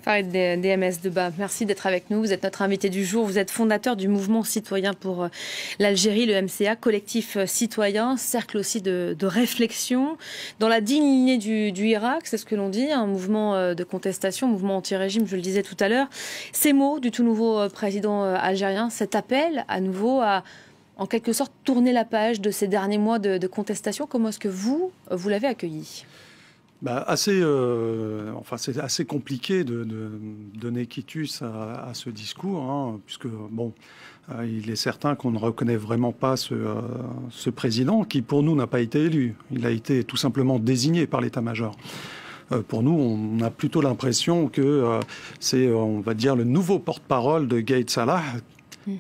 Farid DMS Deba, merci d'être avec nous. Vous êtes notre invité du jour. Vous êtes fondateur du mouvement citoyen pour l'Algérie, le MCA, collectif citoyen, cercle aussi de réflexion. Dans la digne lignée du Irak, c'est ce que l'on dit, un mouvement de contestation, mouvement anti-régime, je le disais tout à l'heure. Ces mots du tout nouveau président algérien, cet appel à nouveau à, en quelque sorte, tourner la page de ces derniers mois de contestation, comment est-ce que vous l'avez accueilli ? C'est assez compliqué de donner quitus à ce discours, hein, puisque il est certain qu'on ne reconnaît vraiment pas ce président qui, pour nous, n'a pas été élu. Il a été tout simplement désigné par l'état-major. Pour nous, on a plutôt l'impression que c'est, on va dire, le nouveau porte-parole de Gaïd Salah,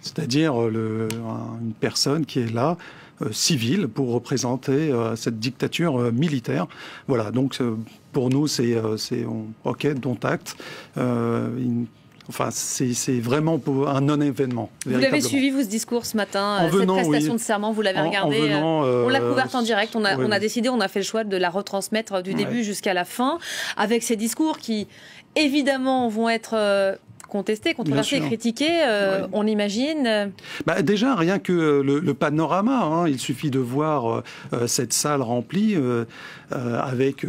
c'est-à-dire une personne qui est là, civile, pour représenter cette dictature militaire. Voilà, donc pour nous, c'est OK, dont acte. C'est vraiment un non-événement. Vous l'avez suivi, vous, ce discours ce matin, cette prestation de serment, vous l'avez regardé, on l'a couverte en direct, on a décidé, on a fait le choix de la retransmettre du début jusqu'à la fin, avec ces discours qui, évidemment, vont être contestés, controversés, critiqués, on imagine. Déjà, rien que le panorama, hein, il suffit de voir cette salle remplie avec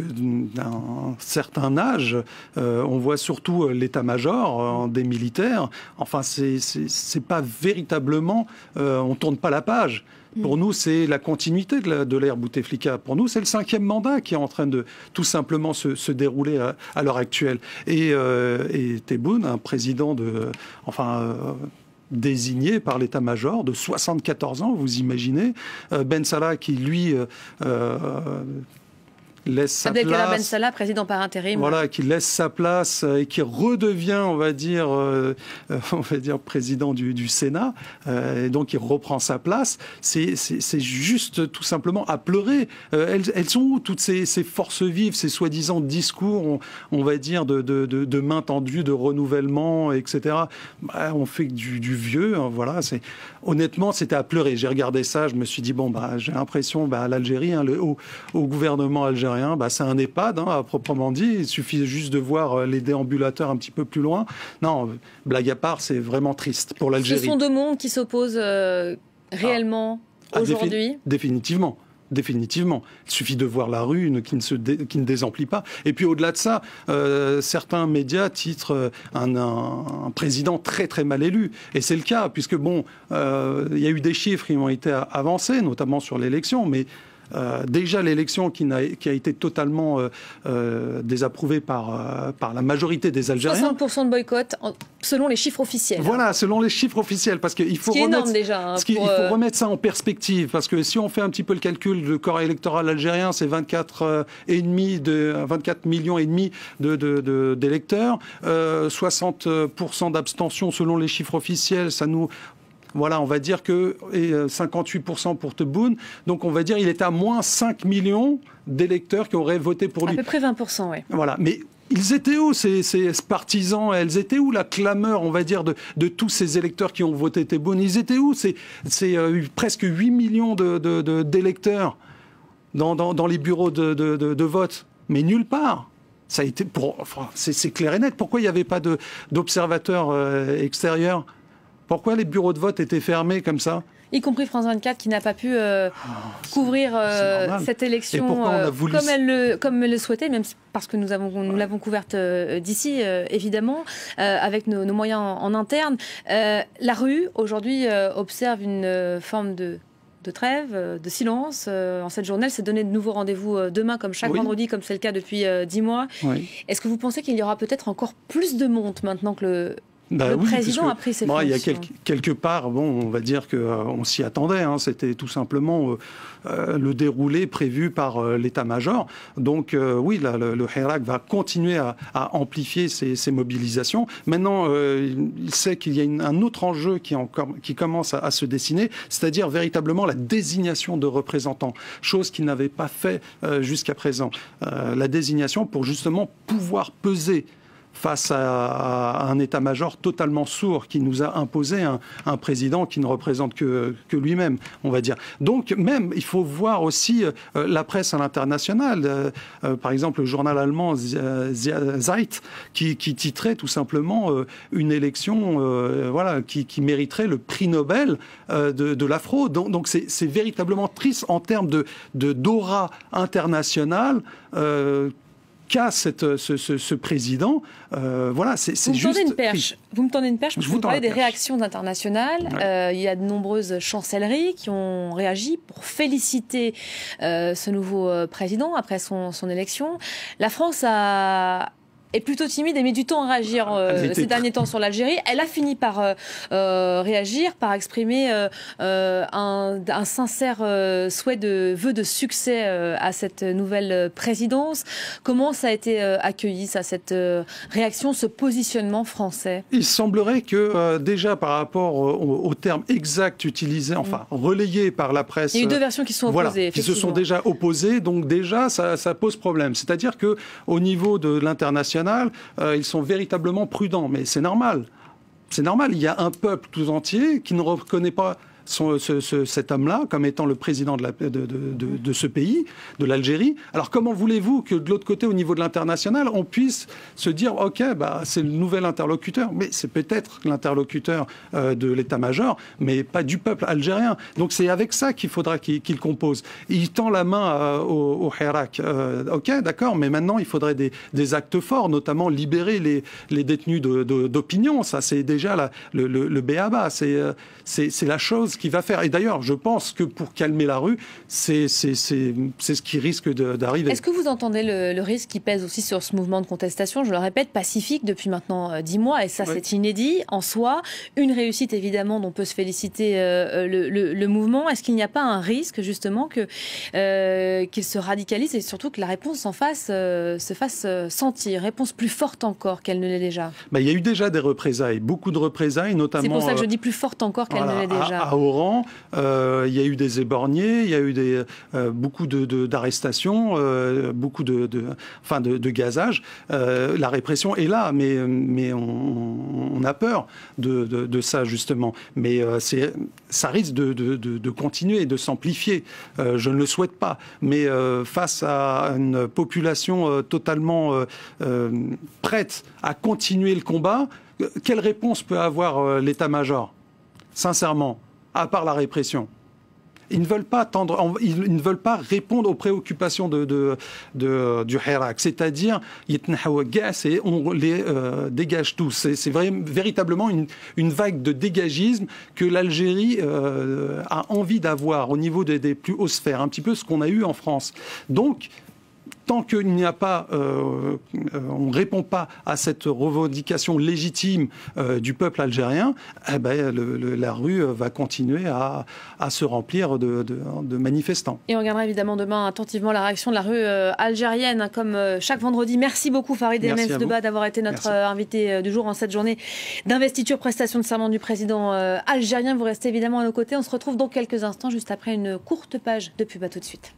un certain âge. On voit surtout l'état-major des militaires. Enfin, c'est pas véritablement, on tourne pas la page. Pour nous, c'est la continuité de l'ère Bouteflika. Pour nous, c'est le 5e mandat qui est en train de tout simplement se dérouler à l'heure actuelle. Et Tebboune, un président désigné par l'état-major de 74 ans, vous imaginez. Ben Salah qui, lui, laisse sa place. Abdelkader Ben Salah, président par intérim. Voilà, qui laisse sa place et qui redevient, on va dire président du Sénat. Et donc, il reprend sa place. C'est juste tout simplement à pleurer. Elles sont où toutes ces forces vives, ces soi-disant discours, on va dire, de main tendue, de renouvellement, etc. On fait du vieux. Hein, voilà. Honnêtement, c'était à pleurer. J'ai regardé ça, je me suis dit, j'ai l'impression, l'Algérie, hein, au gouvernement algérien, c'est un EHPAD, hein, à proprement dit. Il suffit juste de voir les déambulateurs un petit peu plus loin. Non, blague à part, c'est vraiment triste pour l'Algérie. Ce sont deux mondes qui s'opposent réellement aujourd'hui. Définitivement. Définitivement. Il suffit de voir la rue qui ne désemplit pas. Et puis au-delà de ça, certains médias titrent un président très très mal élu. Et c'est le cas, puisque il y a eu des chiffres qui ont été avancés, notamment sur l'élection, mais déjà l'élection qui a été totalement désapprouvée par la majorité des Algériens. 60% de boycott selon les chiffres officiels. Voilà, selon les chiffres officiels, parce qu'il faut remettre ça en perspective, parce que si on fait un petit peu le calcul du corps électoral algérien, c'est 24 millions et demi d'électeurs, 60% d'abstention selon les chiffres officiels, ça nous... Voilà, on va dire que 58% pour Tebboune. Donc, on va dire qu'il est à moins 5 millions d'électeurs qui auraient voté pour lui. À peu près 20%, oui. Voilà, mais ils étaient où, ces partisans? Elles étaient où, la clameur, on va dire, de tous ces électeurs qui ont voté Tebboune? Ils étaient où, c'est presque 8 millions d'électeurs dans les bureaux de vote? Mais nulle part. Ça a été c'est clair et net. Pourquoi il n'y avait pas d'observateurs extérieurs? Pourquoi les bureaux de vote étaient fermés comme ça? Y compris France 24 qui n'a pas pu couvrir cette élection comme elle le souhaitait, même parce que nous l'avons couverte d'ici, évidemment, avec nos moyens en interne. La rue, aujourd'hui, observe une forme de trêve, de silence. En cette journée, elle s'est donné de nouveaux rendez-vous demain, comme chaque vendredi, comme c'est le cas depuis 10 mois. Oui. Est-ce que vous pensez qu'il y aura peut-être encore plus de monde maintenant que le président a pris ses fonctions? Il y a quelque part, on va dire qu'on s'y attendait. Hein, c'était tout simplement le déroulé prévu par l'état-major. Donc le Hirak va continuer à amplifier ses mobilisations. Maintenant, il sait qu'il y a un autre enjeu qui commence à se dessiner, c'est-à-dire véritablement la désignation de représentants, chose qu'il n'avait pas fait jusqu'à présent. La désignation pour justement pouvoir peser face à un état-major totalement sourd qui nous a imposé un président qui ne représente que lui-même, on va dire. Donc même, il faut voir aussi la presse à l'international. Par exemple, le journal allemand Zeit qui titrait tout simplement une élection voilà, qui mériterait le prix Nobel de la fraude. Donc c'est véritablement triste en termes d'aura internationale qu'a ce président. Voilà, c'est juste... Vous me tendez une perche, parce que vous parlez des réactions internationales. Ouais. Il y a de nombreuses chancelleries qui ont réagi pour féliciter ce nouveau président après son élection. La France est plutôt timide et met du temps à réagir ces derniers temps sur l'Algérie. Elle a fini par réagir, par exprimer un sincère souhait de vœu de succès à cette nouvelle présidence. Comment ça a été accueilli, ça, cette réaction, ce positionnement français? Il semblerait que déjà par rapport aux termes exacts utilisés, enfin relayés par la presse... Il y a eu deux versions qui sont opposées, voilà, qui se sont déjà opposées, donc déjà ça pose problème. C'est-à-dire qu'au niveau de l'international, ils sont véritablement prudents, mais c'est normal. C'est normal, il y a un peuple tout entier qui ne reconnaît pas cet homme-là comme étant le président de ce pays, de l'Algérie. Alors comment voulez-vous que de l'autre côté, au niveau de l'international, on puisse se dire « Ok, bah, c'est le nouvel interlocuteur », mais c'est peut-être l'interlocuteur de l'état-major, mais pas du peuple algérien. Donc c'est avec ça qu'il faudra qu'il compose. Il tend la main au Hirak. Ok, d'accord, mais maintenant il faudrait des actes forts, notamment libérer les détenus d'opinion. Ça, c'est déjà le b.a.-ba. C'est la chose qui va faire. Et d'ailleurs, je pense que pour calmer la rue, c'est ce qui risque d'arriver. Est-ce que vous entendez le risque qui pèse aussi sur ce mouvement de contestation, je le répète, pacifique depuis maintenant 10 mois, et ça c'est inédit en soi, une réussite évidemment dont peut se féliciter le mouvement. Est-ce qu'il n'y a pas un risque justement qu'il se radicalise et surtout que la réponse en face se fasse sentir, réponse plus forte encore qu'elle ne l'est déjà? Il y a eu déjà des représailles, beaucoup de représailles, notamment... C'est pour ça que je dis plus forte encore qu'elle ne l'est déjà. À Oran, il y a eu des éborgnés, il y a eu beaucoup d'arrestations, beaucoup de gazage. La répression est là, mais on a peur de ça, justement. Mais ça risque de continuer et de s'amplifier. Je ne le souhaite pas. Mais face à une population totalement prête à continuer le combat, quelle réponse peut avoir l'état-major ? Sincèrement, à part la répression. Ils ne veulent pas répondre aux préoccupations du Hirak, c'est-à-dire on les dégage tous. C'est véritablement une vague de dégagisme que l'Algérie a envie d'avoir au niveau des plus hautes sphères, un petit peu ce qu'on a eu en France. Donc, tant qu'il n'y a pas, on ne répond pas à cette revendication légitime du peuple algérien, la rue va continuer à se remplir de manifestants. Et on regardera évidemment demain attentivement la réaction de la rue algérienne, comme chaque vendredi. Merci beaucoup Farid Emmez Deba d'avoir été notre invité du jour en cette journée d'investiture, prestation de serment du président algérien. Vous restez évidemment à nos côtés. On se retrouve dans quelques instants, juste après une courte page de pub. À tout de suite.